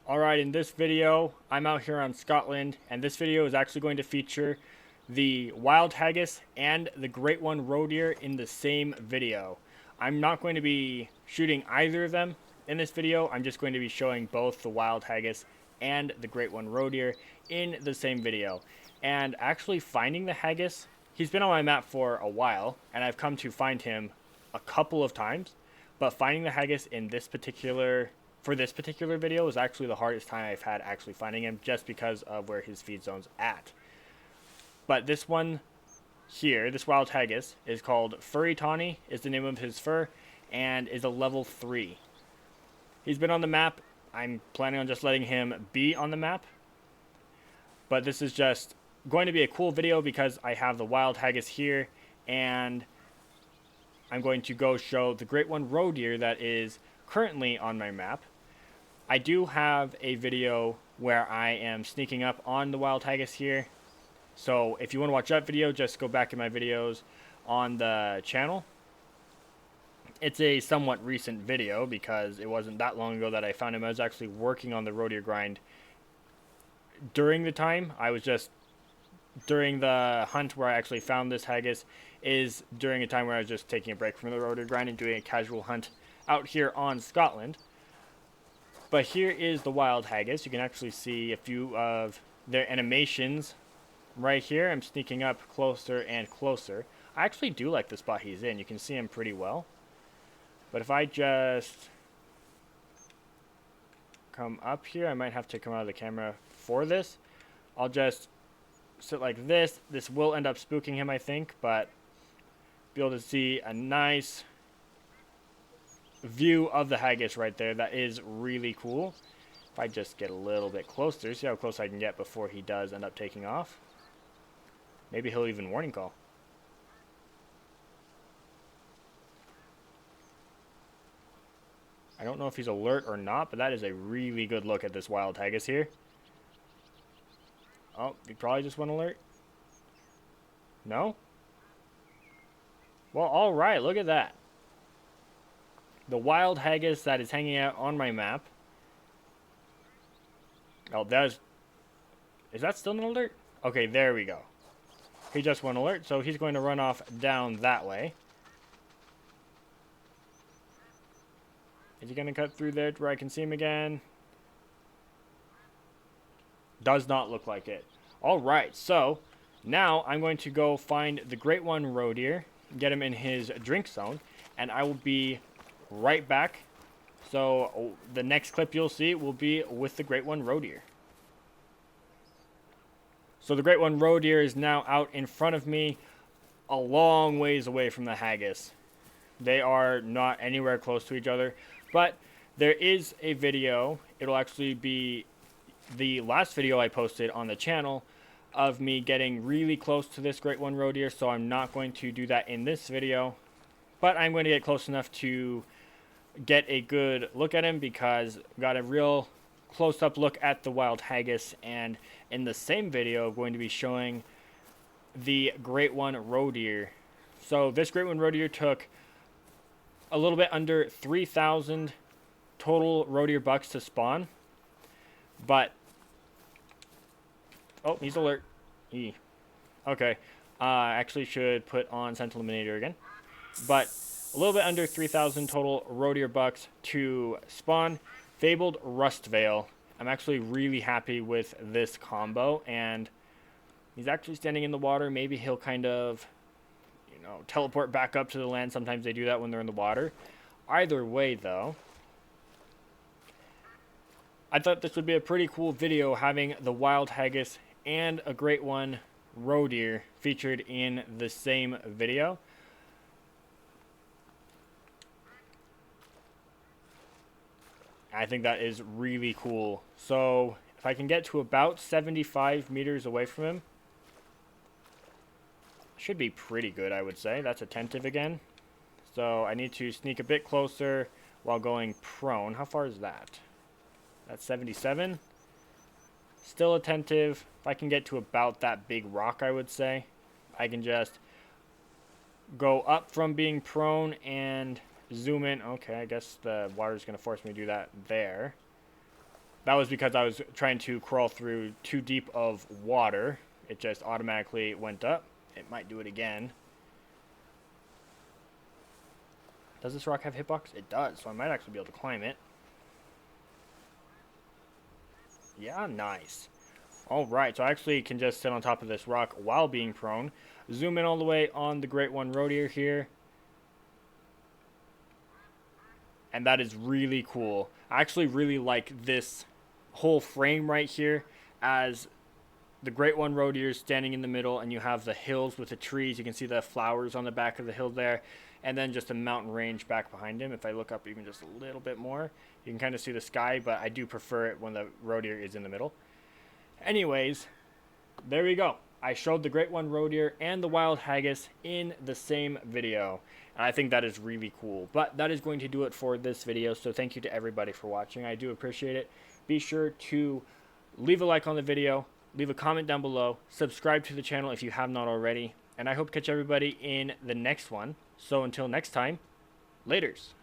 Alright, in this video, I'm out here on Scotland, and this video is actually going to feature the Wild Haggis and the Great One Roe Deer in the same video. I'm not going to be shooting either of them in this video. I'm just going to be showing both the Wild Haggis and the Great One Roe Deer in the same video. And actually finding the Haggis, he's been on my map for a while, and I've come to find him a couple of times. But finding the Haggis in this particular video was actually the hardest time I've had actually finding him, just because of where his feed zone's at. But this one here, this Wild Haggis, is called Furry Tawny, is the name of his fur, and is a level 3. He's been on the map. I'm planning on just letting him be on the map. But this is just going to be a cool video because I have the Wild Haggis here, and I'm going to go show the Great One Roe Deer that is currently on my map. I do have a video where I am sneaking up on the Wild Haggis here. So if you want to watch that video, just go back in my videos on the channel. It's a somewhat recent video because it wasn't that long ago that I found him. I was actually working on the roe deer grind during the time. I was just during the hunt where I actually found this haggis is during a time where I was just taking a break from the roe deer grind and doing a casual hunt out here on Scotland. But here is the Wild Haggis. You can actually see a few of their animations right here. I'm sneaking up closer and closer. I actually do like the spot he's in. You can see him pretty well. But if I just come up here, I might have to come out of the camera for this. I'll just sit like this. This will end up spooking him, I think, but be able to see a nice view of the haggis right there. That is really cool. If I just get a little bit closer, see how close I can get before he does end up taking off. Maybe he'll even warning call. I don't know if he's alert or not, but that is a really good look at this Wild Haggis here. Oh, he probably just went alert. No? Well, alright, look at that. The Wild Haggis that is hanging out on my map. Oh, is that still an alert? Okay, there we go. He just went alert, so he's going to run off down that way. Is he going to cut through there to where I can see him again? Does not look like it. Alright, so now I'm going to go find the Great One Roe Deer, get him in his drink zone, and I will be right back. So the next clip you'll see will be with the Great One Roe Deer. So the Great One Roe Deer is now out in front of me, a long ways away from the haggis. They are not anywhere close to each other, but there is a video. It'll actually be the last video I posted on the channel of me getting really close to this Great One Roe Deer, so I'm not going to do that in this video, but I'm going to get close enough to get a good look at him because I got a real close-up look at the Wild Haggis, and in the same video I'm going to be showing the Great One Roe Deer. So this Great One Roe Deer took a little bit under 3,000 total roe deer bucks to spawn, but oh, he's alert. Okay, actually should put on Sentinel Eliminator again, but a little bit under 3,000 total roe deer bucks to spawn. Fabled Rust Veil. I'm actually really happy with this combo, and he's actually standing in the water. Maybe he'll kind of, teleport back up to the land. Sometimes they do that when they're in the water. Either way, though, I thought this would be a pretty cool video having the Wild Haggis and a Great One Roe Deer featured in the same video. I think that is really cool. So if I can get to about 75 meters away from him, should be pretty good, I would say. That's attentive again. So I need to sneak a bit closer while going prone. How far is that? That's 77. Still attentive. If I can get to about that big rock, I would say, I can just go up from being prone and zoom in. Okay, I guess the water's going to force me to do that there. That was because I was trying to crawl through too deep of water. It just automatically went up. It might do it again. Does this rock have hitbox? It does, so I might actually be able to climb it. Yeah, nice. Alright, so I actually can just sit on top of this rock while being prone. Zoom in all the way on the Great One Roe Deer here. And that is really cool. I actually really like this whole frame right here, as the Great One Roe Deer is standing in the middle, and you have the hills with the trees. You can see the flowers on the back of the hill there, and then just a mountain range back behind him. If I look up even just a little bit more, you can kind of see the sky, but I do prefer it when the roe deer is in the middle. Anyways, there we go. I showed the Great One Roe Deer and the Wild Haggis in the same video. And I think that is really cool. But that is going to do it for this video. So thank you to everybody for watching. I do appreciate it. Be sure to leave a like on the video. Leave a comment down below. Subscribe to the channel if you have not already. And I hope to catch everybody in the next one. So until next time, laters.